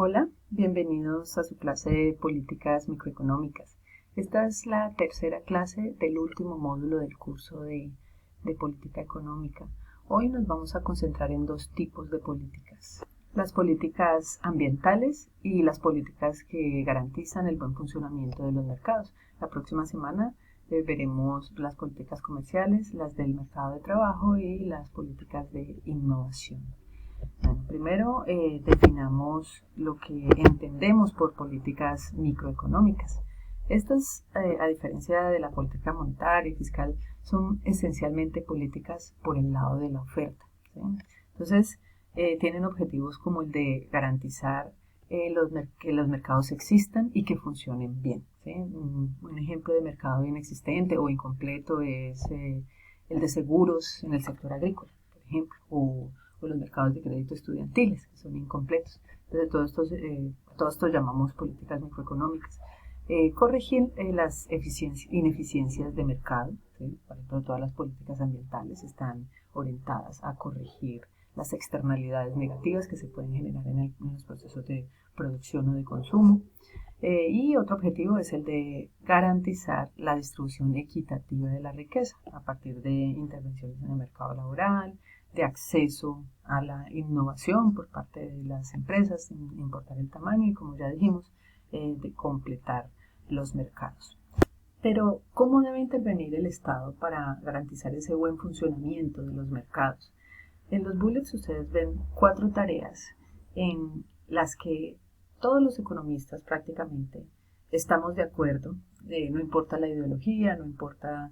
Hola, bienvenidos a su clase de políticas microeconómicas. Esta es la tercera clase del último módulo del curso de política económica. Hoy nos vamos a concentrar en dos tipos de políticas: las políticas ambientales y las políticas que garantizan el buen funcionamiento de los mercados. La próxima semana veremos las políticas comerciales, las del mercado de trabajo y las políticas de innovación. Bueno, primero definamos lo que entendemos por políticas microeconómicas. Estas, a diferencia de la política monetaria y fiscal, son esencialmente políticas por el lado de la oferta, ¿sí? Entonces, tienen objetivos como el de garantizar que los mercados existan y que funcionen bien, ¿sí? Un ejemplo de mercado inexistente o incompleto es el de seguros en el sector agrícola, por ejemplo, o los mercados de crédito estudiantiles, que son incompletos. Entonces, todos estos llamamos políticas microeconómicas. Corregir las ineficiencias de mercado, ¿sí? Por ejemplo, todas las políticas ambientales están orientadas a corregir las externalidades negativas que se pueden generar en los procesos de producción o de consumo. Y otro objetivo es el de garantizar la distribución equitativa de la riqueza a partir de intervenciones en el mercado laboral, de acceso a la innovación por parte de las empresas, sin importar el tamaño, y como ya dijimos, de completar los mercados. Pero, ¿cómo debe intervenir el Estado para garantizar ese buen funcionamiento de los mercados? En los bullets ustedes ven 4 tareas en las que todos los economistas prácticamente estamos de acuerdo, no importa la ideología, no importa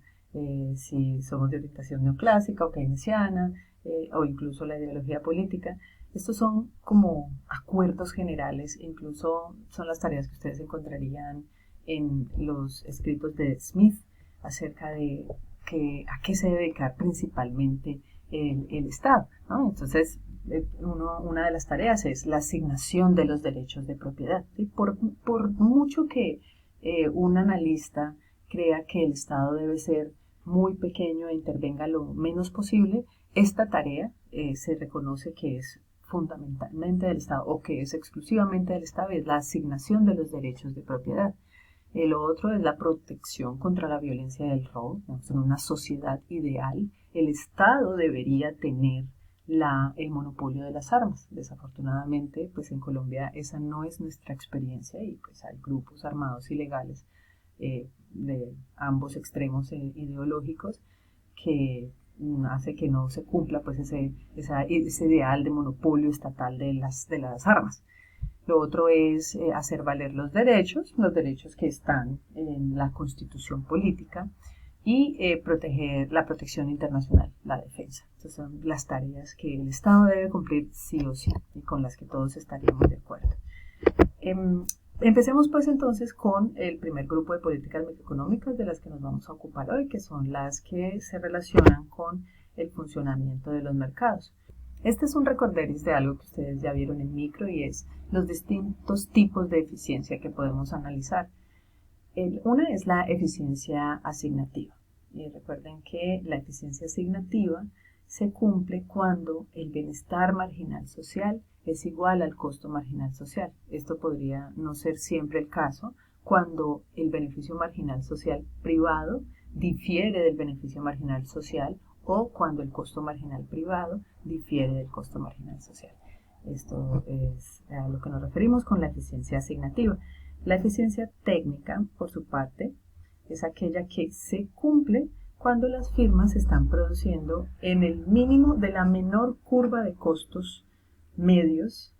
si somos de orientación neoclásica o keynesiana, o incluso la ideología política. Estos son como acuerdos generales, incluso son las tareas que ustedes encontrarían en los escritos de Smith acerca de a qué se debe dedicar principalmente el Estado, ¿no? Entonces, una de las tareas es la asignación de los derechos de propiedad, ¿sí? Por mucho que un analista crea que el Estado debe ser muy pequeño e intervenga lo menos posible, esta tarea se reconoce que es fundamentalmente del Estado o que es exclusivamente del Estado, y es la asignación de los derechos de propiedad. Lo otro es la protección contra la violencia del robo. En una sociedad ideal, el Estado debería tener el monopolio de las armas. Desafortunadamente, pues en Colombia esa no es nuestra experiencia, y pues hay grupos armados ilegales de ambos extremos ideológicos que hace que no se cumpla pues ese ideal de monopolio estatal de las armas. Lo otro es hacer valer los derechos que están en la Constitución política, y proteger la protección internacional, la defensa. Estas son las tareas que el Estado debe cumplir sí o sí, y con las que todos estaríamos de acuerdo. Empecemos pues entonces con el primer grupo de políticas microeconómicas de las que nos vamos a ocupar hoy, que son las que se relacionan con el funcionamiento de los mercados. Este es un recorderis de algo que ustedes ya vieron en micro, y es los distintos tipos de eficiencia que podemos analizar. Una es la eficiencia asignativa. Y recuerden que la eficiencia asignativa se cumple cuando el bienestar marginal social es igual al costo marginal social. Esto podría no ser siempre el caso cuando el beneficio marginal social privado difiere del beneficio marginal social, o cuando el costo marginal privado difiere del costo marginal social. Esto es a lo que nos referimos con la eficiencia asignativa. La eficiencia técnica, por su parte, es aquella que se cumple cuando las firmas están produciendo en el mínimo de la menor curva de costos medios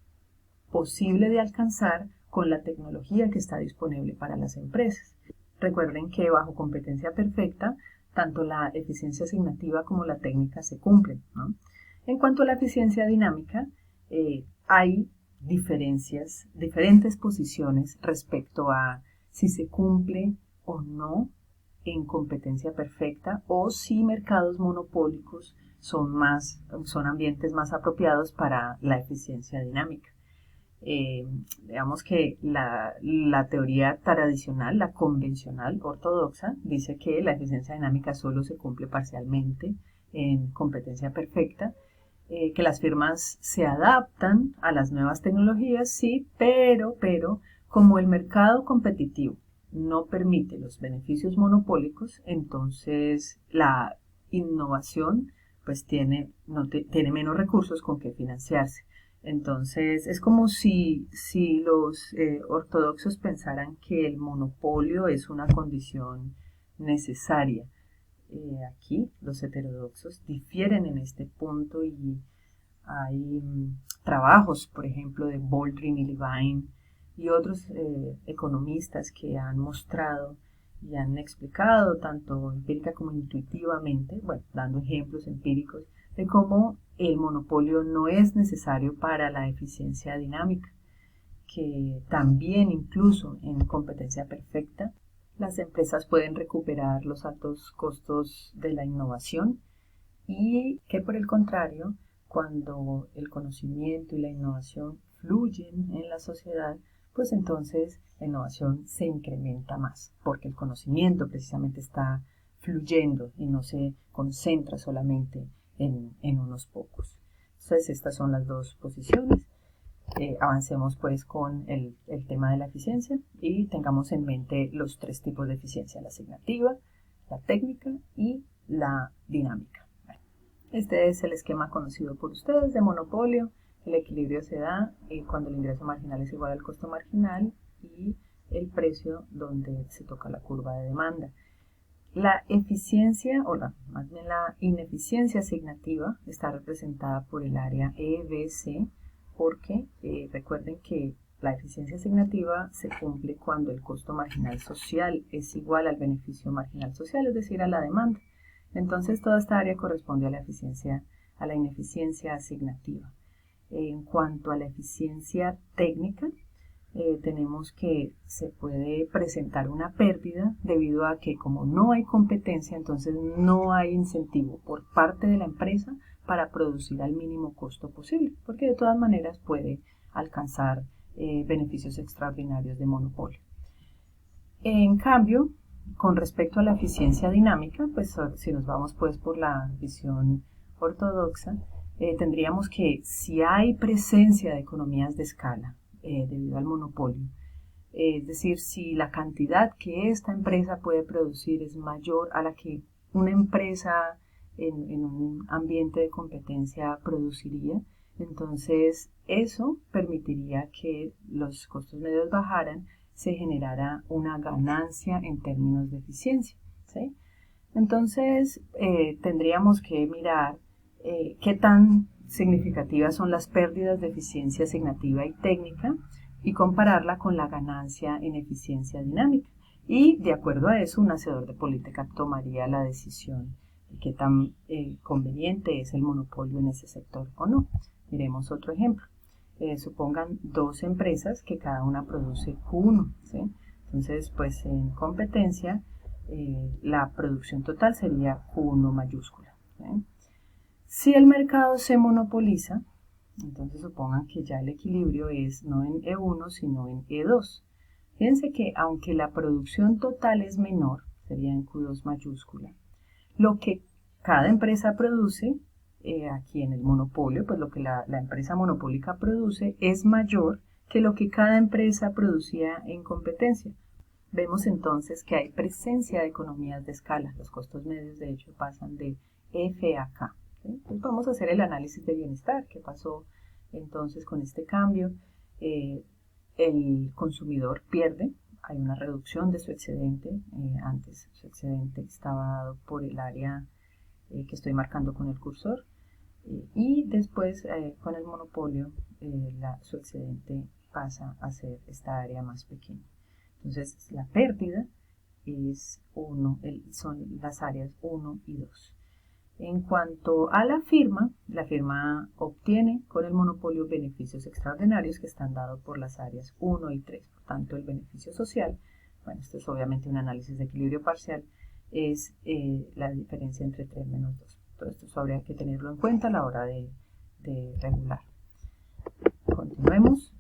posible de alcanzar con la tecnología que está disponible para las empresas. Recuerden que bajo competencia perfecta, tanto la eficiencia asignativa como la técnica se cumplen, ¿no? En cuanto a la eficiencia dinámica, hay diferentes posiciones respecto a si se cumple o no en competencia perfecta, o si mercados monopólicos son ambientes más apropiados para la eficiencia dinámica. Digamos que la teoría tradicional, la convencional, ortodoxa, dice que la eficiencia dinámica solo se cumple parcialmente en competencia perfecta, que las firmas se adaptan a las nuevas tecnologías, sí, pero como el mercado competitivo no permite los beneficios monopólicos, entonces la innovación pues tiene menos recursos con que financiarse. Entonces es como si los ortodoxos pensaran que el monopolio es una condición necesaria. Aquí los heterodoxos difieren en este punto y hay trabajos, por ejemplo, de Baldwin y Levine y otros economistas que han mostrado y han explicado tanto empírica como intuitivamente, bueno, dando ejemplos empíricos de cómo el monopolio no es necesario para la eficiencia dinámica, que también incluso en competencia perfecta las empresas pueden recuperar los altos costos de la innovación y que por el contrario, cuando el conocimiento y la innovación fluyen en la sociedad, pues entonces la innovación se incrementa más, porque el conocimiento precisamente está fluyendo y no se concentra solamente en unos pocos. Entonces estas son las dos posiciones. Avancemos pues con el tema de la eficiencia y tengamos en mente los tres tipos de eficiencia: la asignativa, la técnica y la dinámica. Este es el esquema conocido por ustedes de monopolio. El equilibrio se da cuando el ingreso marginal es igual al costo marginal y el precio donde se toca la curva de demanda. La eficiencia, más bien la ineficiencia asignativa, está representada por el área EBC, porque recuerden que la eficiencia asignativa se cumple cuando el costo marginal social es igual al beneficio marginal social, es decir, a la demanda. Entonces toda esta área corresponde a la ineficiencia asignativa. En cuanto a la eficiencia técnica, tenemos que se puede presentar una pérdida debido a que como no hay competencia, entonces no hay incentivo por parte de la empresa para producir al mínimo costo posible, porque de todas maneras puede alcanzar beneficios extraordinarios de monopolio. En cambio, con respecto a la eficiencia dinámica, pues si nos vamos pues por la visión ortodoxa, tendríamos que si hay presencia de economías de escala debido al monopolio, es decir, si la cantidad que esta empresa puede producir es mayor a la que una empresa en un ambiente de competencia produciría, entonces eso permitiría que los costos medios bajaran, se generara una ganancia en términos de eficiencia, ¿sí? Entonces tendríamos que mirar qué tan significativas son las pérdidas de eficiencia asignativa y técnica y compararla con la ganancia en eficiencia dinámica. Y de acuerdo a eso, un hacedor de política tomaría la decisión de qué tan conveniente es el monopolio en ese sector o no. Miremos otro ejemplo. Supongan dos empresas que cada una produce Q1, ¿sí? Entonces, pues en competencia, la producción total sería Q1 mayúscula, ¿sí? Si el mercado se monopoliza, entonces supongan que ya el equilibrio es no en E1, sino en E2. Fíjense que aunque la producción total es menor, sería en Q2 mayúscula, lo que cada empresa produce aquí en el monopolio, pues lo que la empresa monopólica produce es mayor que lo que cada empresa producía en competencia. Vemos entonces que hay presencia de economías de escala. Los costos medios, de hecho, pasan de F a K. ¿Sí? Entonces vamos a hacer el análisis de bienestar. ¿Qué pasó entonces con este cambio? El consumidor pierde, hay una reducción de su excedente. Antes su excedente estaba dado por el área que estoy marcando con el cursor. Y después con el monopolio su excedente pasa a ser esta área más pequeña. Entonces la pérdida son las áreas 1 y 2. En cuanto a la firma obtiene con el monopolio beneficios extraordinarios que están dados por las áreas 1 y 3. Por tanto, el beneficio social, bueno, esto es obviamente un análisis de equilibrio parcial, es la diferencia entre 3 menos 2. Todo esto habría que tenerlo en cuenta a la hora de regular. Continuemos.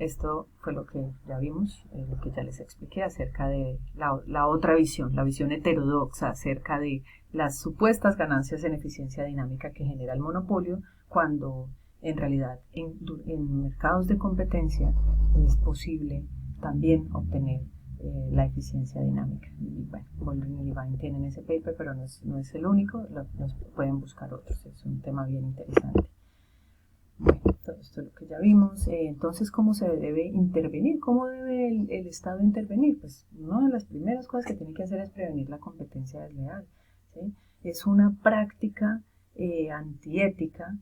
esto fue lo que ya vimos, lo que ya les expliqué acerca de la otra visión, la visión heterodoxa acerca de las supuestas ganancias en eficiencia dinámica que genera el monopolio, cuando en realidad en mercados de competencia es posible también obtener la eficiencia dinámica. Y bueno, Baldwin y Levine tienen ese paper, pero no es el único, los pueden buscar otros, es un tema bien interesante. Bueno, todo esto es lo que ya vimos. Entonces, ¿cómo se debe intervenir? ¿Cómo debe el Estado intervenir? Pues una de las primeras cosas que tiene que hacer es prevenir la competencia desleal, ¿sí? Es una práctica antiética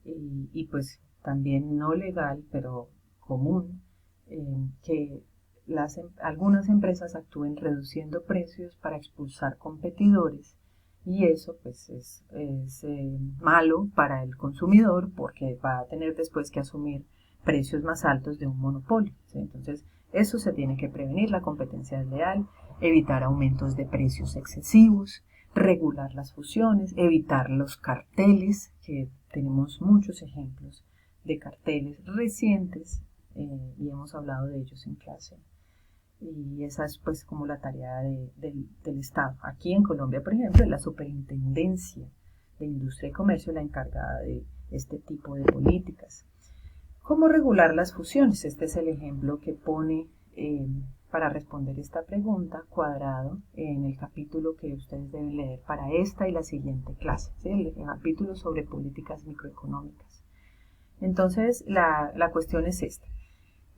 y pues también no legal, pero común, que algunas empresas actúen reduciendo precios para expulsar competidores, y eso pues es malo para el consumidor porque va a tener después que asumir precios más altos de un monopolio, ¿sí? Entonces eso se tiene que prevenir, la competencia desleal, evitar aumentos de precios excesivos, regular las fusiones, evitar los carteles, que tenemos muchos ejemplos de carteles recientes y hemos hablado de ellos en clase. Y esa es pues como la tarea del Estado. Aquí en Colombia, por ejemplo, es la Superintendencia de Industria y Comercio la encargada de este tipo de políticas. ¿Cómo regular las fusiones? Este es el ejemplo que pone para responder esta pregunta Cuadrado en el capítulo que ustedes deben leer para esta y la siguiente clase, ¿sí? El capítulo sobre políticas microeconómicas. Entonces, la cuestión es esta.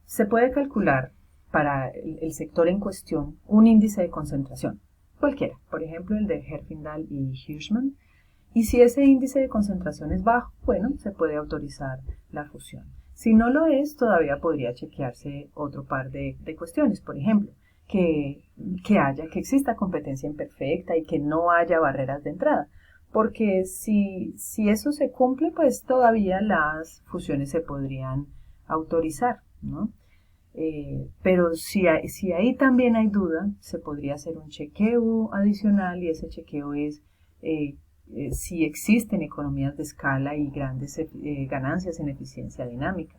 Se puede calcular para el sector en cuestión un índice de concentración, cualquiera, por ejemplo el de Herfindahl y Hirschman, y si ese índice de concentración es bajo, bueno, se puede autorizar la fusión. Si no lo es, todavía podría chequearse otro par de cuestiones, por ejemplo, que exista competencia imperfecta y que no haya barreras de entrada, porque si eso se cumple, pues todavía las fusiones se podrían autorizar, ¿no? Pero si ahí también hay duda, se podría hacer un chequeo adicional, y ese chequeo es si existen economías de escala y grandes ganancias en eficiencia dinámica.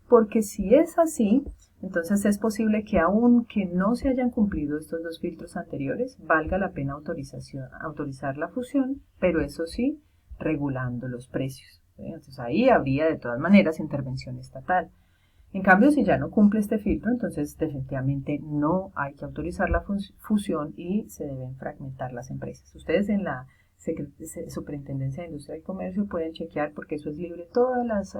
Porque si es así, entonces es posible que aunque no se hayan cumplido estos dos filtros anteriores, valga la pena autorizar la fusión, pero eso sí, regulando los precios, ¿sí? Entonces ahí habría de todas maneras intervención estatal. En cambio, si ya no cumple este filtro, entonces definitivamente no hay que autorizar la fusión y se deben fragmentar las empresas. Ustedes en la Superintendencia de Industria y Comercio pueden chequear, porque eso es libre, todas las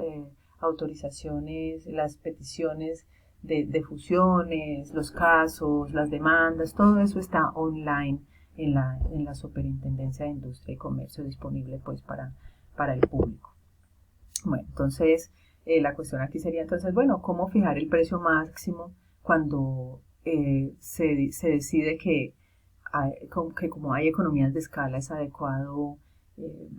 autorizaciones, las peticiones de fusiones, los casos, las demandas, todo eso está online en la Superintendencia de Industria y Comercio, disponible pues para el público. Bueno, entonces la cuestión aquí sería entonces, bueno, ¿cómo fijar el precio máximo cuando se decide que como hay economías de escala es adecuado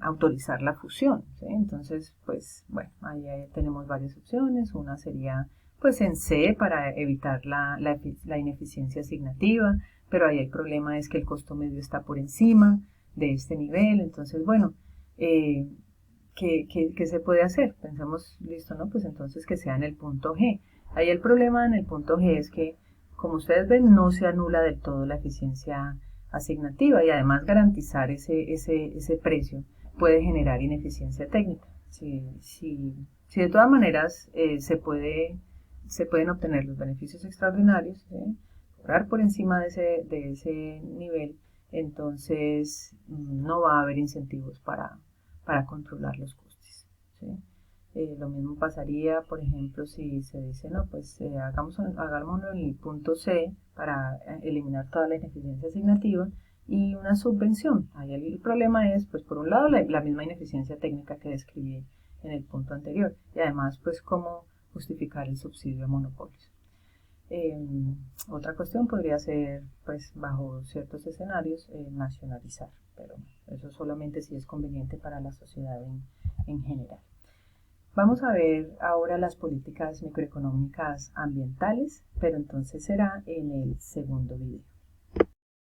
autorizar la fusión, ¿sí? Entonces, pues bueno, ahí tenemos varias opciones. Una sería pues en C para evitar la ineficiencia asignativa, pero ahí el problema es que el costo medio está por encima de este nivel. Entonces, bueno, ¿qué se puede hacer? Pensamos, listo, ¿no? Pues entonces que sea en el punto G. Ahí el problema en el punto G es que, como ustedes ven, no se anula del todo la eficiencia asignativa, y además garantizar ese precio puede generar ineficiencia técnica. Si de todas maneras se pueden obtener los beneficios extraordinarios, cobrar por encima de ese nivel, entonces no va a haber incentivos para controlar los costes, ¿sí? Lo mismo pasaría, por ejemplo, si se dice, no, pues hagámoslo en el punto C para eliminar toda la ineficiencia asignativa y una subvención. Ahí el problema es, pues por un lado, la misma ineficiencia técnica que describí en el punto anterior, y además, pues cómo justificar el subsidio a monopolios. Otra cuestión podría ser, pues bajo ciertos escenarios, nacionalizar, pero eso solamente si es conveniente para la sociedad en general. Vamos a ver ahora las políticas microeconómicas ambientales, pero entonces será en el segundo video.